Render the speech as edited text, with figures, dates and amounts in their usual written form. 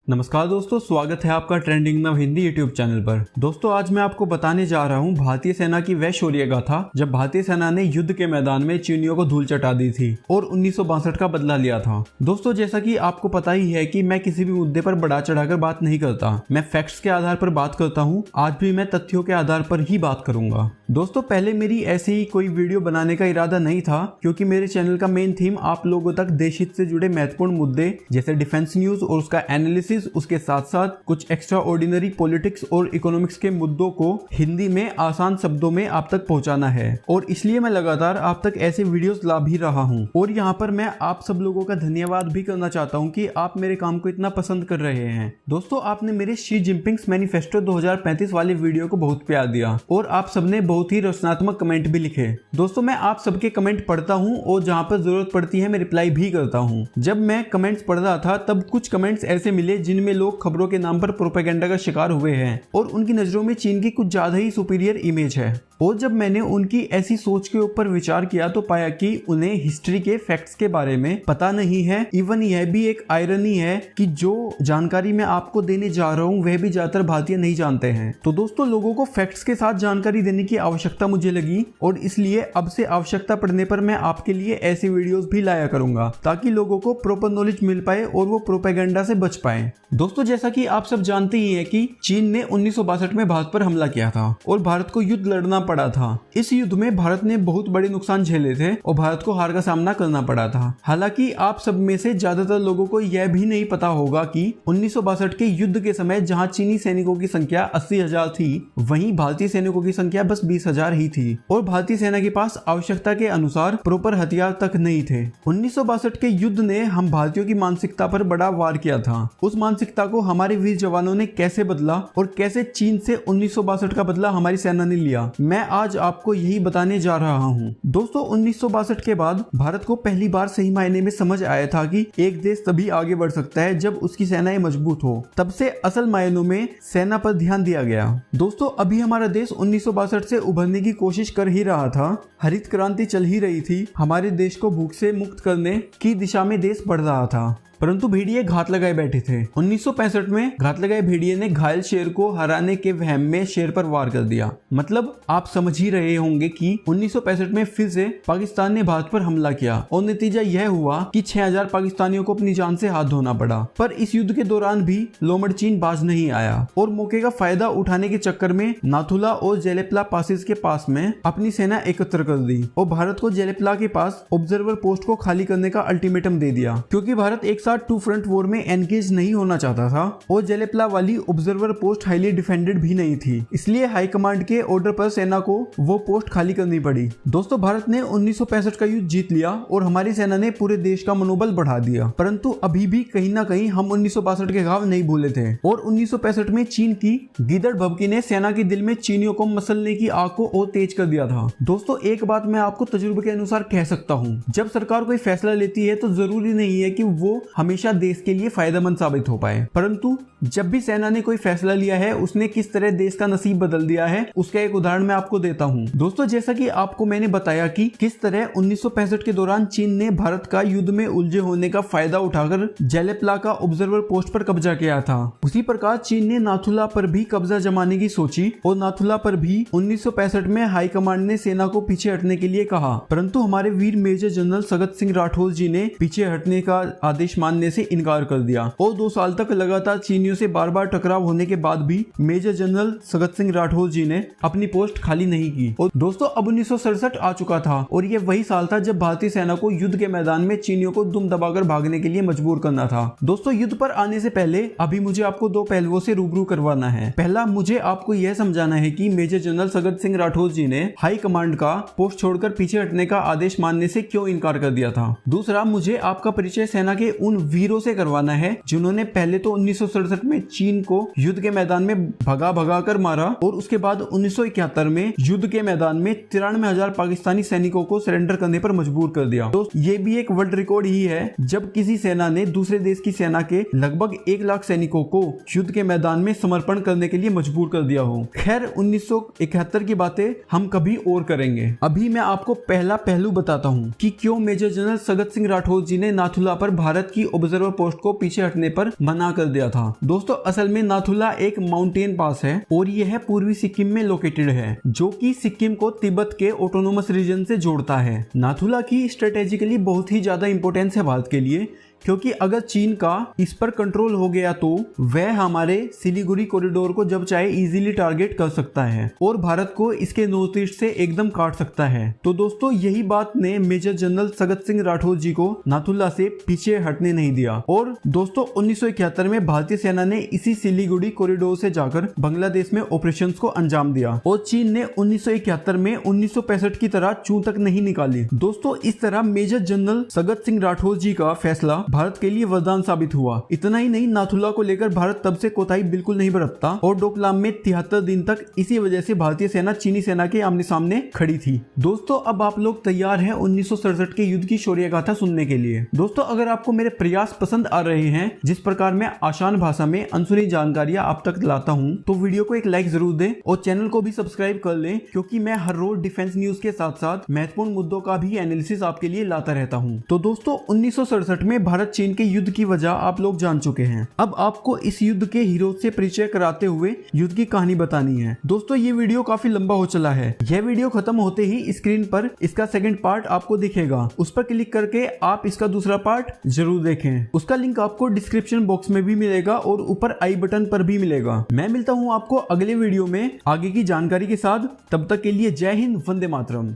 नमस्कार दोस्तों, स्वागत है आपका trending now Hindi YouTube channel पर। दोस्तों आज मैं आपको बताने जा रहा हूं भारतीय सेना की वह शौर्य गाथा जब भारतीय सेना ने युद्ध के मैदान में चीनियों को धूल चटा दी थी और 1962 का बदला लिया था। दोस्तों जैसा कि आपको पता ही है कि मैं किसी भी मुद्दे पर बढ़ा चढ़ाकर बात नहीं करता, मैं फैक्ट्स के आधार पर बात करता हूँ। आज भी मैं तथ्यों के आधार पर ही बात करूंगा। दोस्तों पहले मेरी ऐसे ही कोई वीडियो बनाने का इरादा नहीं था, क्योंकि मेरे चैनल का मेन थीम आप लोगों तक देश हित से जुड़े महत्वपूर्ण मुद्दे जैसे डिफेंस न्यूज और उसका एनालिसिस, उसके साथ साथ कुछ एक्स्ट्रा ऑर्डिनरी पॉलिटिक्स और इकोनॉमिक्स के मुद्दों को हिंदी में आसान शब्दों में आप तक पहुंचाना है, और इसलिए मैं लगातार आप तक ऐसे वीडियोस ला भी रहा हूं। और यहाँ पर मैं आप सब लोगों का धन्यवाद भी करना चाहता हूं कि आप मेरे काम को इतना पसंद कर रहे हैं। दोस्तों आपने मेरे शी जिनपिंग्स मैनिफेस्टो 2035 वाले वीडियो को बहुत प्यार दिया और आप सबने बहुत ही रचनात्मक कमेंट भी लिखे। दोस्तों मैं आप सबके कमेंट पढ़ता हूँ और जहाँ पर जरूरत पड़ती है मैं रिप्लाई भी करता हूँ। जब मैं कमेंट्स पढ़ रहा था तब कुछ कमेंट्स ऐसे मिले जिनमें लोग खबरों के नाम पर प्रोपेगेंडा का शिकार हुए हैं और उनकी नजरों में चीन की कुछ ज्यादा ही सुपीरियर इमेज है। और जब मैंने उनकी ऐसी सोच के ऊपर विचार किया तो पाया कि उन्हें हिस्ट्री के फैक्ट्स के बारे में पता नहीं है। इवन यह भी एक आयरनी है कि जो जानकारी मैं आपको देने जा रहा हूँ वह भी ज्यादातर भारतीय नहीं जानते हैं। तो दोस्तों लोगों को फैक्ट्स के साथ जानकारी देने की आवश्यकता मुझे लगी और इसलिए अब से आवश्यकता पड़ने पर मैं आपके लिए ऐसी वीडियोस भी लाया करूंगा ताकि लोगों को प्रॉपर नॉलेज मिल पाए और वो प्रोपेगेंडा से बच पाए। दोस्तों जैसा कि आप सब जानते ही हैं कि चीन ने 1962 में भारत पर हमला किया था और भारत को युद्ध लड़ना पड़ा था। इस युद्ध में भारत ने बहुत बड़े नुकसान झेले थे और भारत को हार का सामना करना पड़ा था। हालांकि आप सब में से ज्यादातर लोगों को यह भी नहीं पता होगा कि 1962 के युद्ध के समय जहां चीनी सैनिकों की संख्या 80,000 थी, वहीं भारतीय सैनिकों की संख्या बस 20,000 ही थी और भारतीय सेना के पास आवश्यकता के अनुसार प्रॉपर हथियार तक नहीं थे। 1962 के युद्ध ने हम भारतीयों की मानसिकता पर बड़ा वार किया था। उस मानसिकता को हमारे वीर जवानों ने कैसे बदला और कैसे चीन से 1962 का बदला हमारी सेना ने लिया, मैं आज आपको यही बताने जा रहा हूँ। दोस्तों 1962 के बाद भारत को पहली बार सही मायने में समझ आया था कि एक देश तभी आगे बढ़ सकता है जब उसकी सेनाएं मजबूत हो। तब से असल मायनों में सेना पर ध्यान दिया गया। दोस्तों अभी हमारा देश 1962 से उभरने की कोशिश कर ही रहा था। हरित क्रांति चल ही रही थी। हमारे देश को भूख से मुक्त करने की दिशा में देश बढ़ रहा था, परंतु भेड़िए घात लगाए बैठे थे। 1965 में घात लगाए भेड़िए ने घायल शेर को हराने के वहम में शेर पर वार कर दिया। मतलब आप समझ ही रहे होंगे कि 1965 में फिर से पाकिस्तान ने भारत पर हमला किया और नतीजा यह हुआ कि 6,000 पाकिस्तानियों को अपनी जान से हाथ धोना पड़ा। पर इस युद्ध के दौरान भी लोमड़ चीन बाज नहीं आया और मौके का फायदा उठाने के चक्कर में नाथुला और जेलेपला पासिस के पास में अपनी सेना एकत्र कर दी और भारत को जेलेपला के पास ऑब्जर्वर पोस्ट को खाली करने का अल्टीमेटम दे दिया, क्योंकि भारत एक साथ टू फ्रंट वॉर में एंगेज नहीं होना चाहता था और जेलेपला वाली ऑब्जर्वर पोस्ट हाईली डिफेंडेड भी नहीं थी। इसलिए हाई कमांड के ऑर्डर पर सेना को वो पोस्ट खाली करनी पड़ी। दोस्तों भारत ने 1965 का युद्ध जीत लिया और हमारी सेना ने पूरे देश का मनोबल बढ़ा दिया, परंतु अभी भी कहीं ना कहीं हम 1962 के घाव नहीं भूले थे और 1965 में चीन की गीदड़ भभकी ने सेना के दिल में चीनियों को मसलने की आग को और तेज कर दिया था। दोस्तों एक बात मैं आपको तजुर्बे के अनुसार कह सकता हूँ, जब सरकार कोई फैसला लेती है तो जरूरी नहीं है कि वो हमेशा देश के लिए फायदेमंद साबित हो पाए, परंतु जब भी सेना ने कोई फैसला लिया है उसने किस तरह देश का नसीब बदल दिया है उसका एक उदाहरण मैं आपको देता हूं। दोस्तों जैसा कि आपको मैंने बताया कि किस तरह 1965 के दौरान चीन ने भारत का युद्ध में उलझे होने का फायदा उठाकर जेलेपला का ऑब्जर्वर पोस्ट पर कब्जा किया था, उसी प्रकार चीन ने नाथुला पर भी कब्जा जमाने की सोची और नाथुला पर भी 1965 में हाई कमांड ने सेना को पीछे हटने के लिए कहा, परंतु हमारे वीर मेजर जनरल सगत सिंह राठौर जी ने पीछे हटने का आदेश मानने से इनकार कर दिया और 2 साल तक लगातार चीनियों से बार बार टकराव होने के बाद भी मेजर जनरल सगत सिंह राठौर जी ने अपनी पोस्ट खाली नहीं की। और दोस्तों अब 1967 आ चुका था और ये वही साल था जब भारतीय सेना को युद्ध के मैदान में चीनियों को दुम दबाकर भागने के लिए मजबूर करना था। दोस्तों युद्ध पर आने से पहले अभी मुझे आपको 2 पहलुओं से रूबरू करवाना है। पहला, मुझे आपको यह समझाना है कि मेजर जनरल सगत सिंह राठौर जी ने हाई कमांड का पोस्ट छोड़कर पीछे हटने का आदेश मानने से क्यों इनकार कर दिया था। दूसरा, मुझे आपका परिचय सेना के उन वीरों से करवाना है जिन्होंने पहले तो 1967 में चीन को युद्ध के मैदान में भगा कर मारा और उसके बाद 1971 में युद्ध के मैदान में 93,000 पाकिस्तानी सैनिकों को सरेंडर करने पर मजबूर कर दिया। तो ये भी एक वर्ल्ड रिकॉर्ड ही है जब किसी सेना ने दूसरे देश की सेना के लगभग 1 लाख सैनिकों को युद्ध के मैदान में समर्पण करने के लिए मजबूर कर दिया हो। खैर 1971 की बातें हम कभी और करेंगे। अभी मैं आपको पहला पहलू बताता हूँ कि क्यों मेजर जनरल सगत सिंह राठौर जी ने नाथुला पर भारत की ऑब्जर्वर पोस्ट को पीछे हटने पर मना कर दिया था। दोस्तों असल में नाथुला एक माउंटेन पास है और यह पूर्वी सिक्किम में लोकेटेड है, जो कि सिक्किम को तिब्बत के ऑटोनोमस रीजन से जोड़ता है। नाथुला की स्ट्रेटेजिकली बहुत ही ज्यादा इंपॉर्टेंस है भारत के लिए, क्योंकि अगर चीन का इस पर कंट्रोल हो गया तो वह हमारे सिलीगुड़ी कॉरिडोर को जब चाहे इजीली टारगेट कर सकता है और भारत को इसके नॉर्थ ईस्ट से एकदम काट सकता है। तो दोस्तों यही बात ने मेजर जनरल सगत सिंह राठौर जी को नाथुला से पीछे हटने नहीं दिया। और दोस्तों 1971 में भारतीय सेना ने इसी सिलीगुड़ी कॉरिडोर से जाकर बांग्लादेश में ऑपरेशन को अंजाम दिया और चीन ने 1971 में 1965 की तरह चूं तक नहीं निकाली। दोस्तों इस तरह मेजर जनरल सगत सिंह राठौर जी का फैसला भारत के लिए वरदान साबित हुआ। इतना ही नहीं, नाथुला को लेकर भारत तब से कोताही बिल्कुल नहीं बरतता और डोकलाम में 73 दिन तक इसी वजह से भारतीय सेना चीनी सेना के आमने सामने खड़ी थी। दोस्तों अब आप लोग तैयार हैं 1967 के युद्ध की शौर्य गाथा सुनने के लिए। दोस्तों अगर आपको मेरे प्रयास पसंद आ रहे हैं, जिस प्रकार मैं आसान भाषा में अनसुनी जानकारियां आप तक लाता हूं, तो वीडियो को एक लाइक जरूर दें और चैनल को भी सब्सक्राइब कर लें, क्योंकि मैं हर रोज डिफेंस न्यूज के साथ साथ महत्वपूर्ण मुद्दों का भी एनालिसिस आपके लिए लाता रहता हूं। तो दोस्तों 1967 में भारत चीन के युद्ध की वजह आप लोग जान चुके हैं। अब आपको इस युद्ध के हीरो से परिचय कराते हुए युद्ध की कहानी बतानी है। दोस्तों ये वीडियो काफी लंबा हो चला है। यह वीडियो खत्म होते ही स्क्रीन पर इसका सेकंड पार्ट आपको दिखेगा, उस पर क्लिक करके आप इसका दूसरा पार्ट जरूर देखें। उसका लिंक आपको डिस्क्रिप्शन बॉक्स में भी मिलेगा और ऊपर आई बटन पर भी मिलेगा। मैं मिलता हूँ आपको अगले वीडियो में आगे की जानकारी के साथ। तब तक के लिए जय हिंद, वंदे मातरम।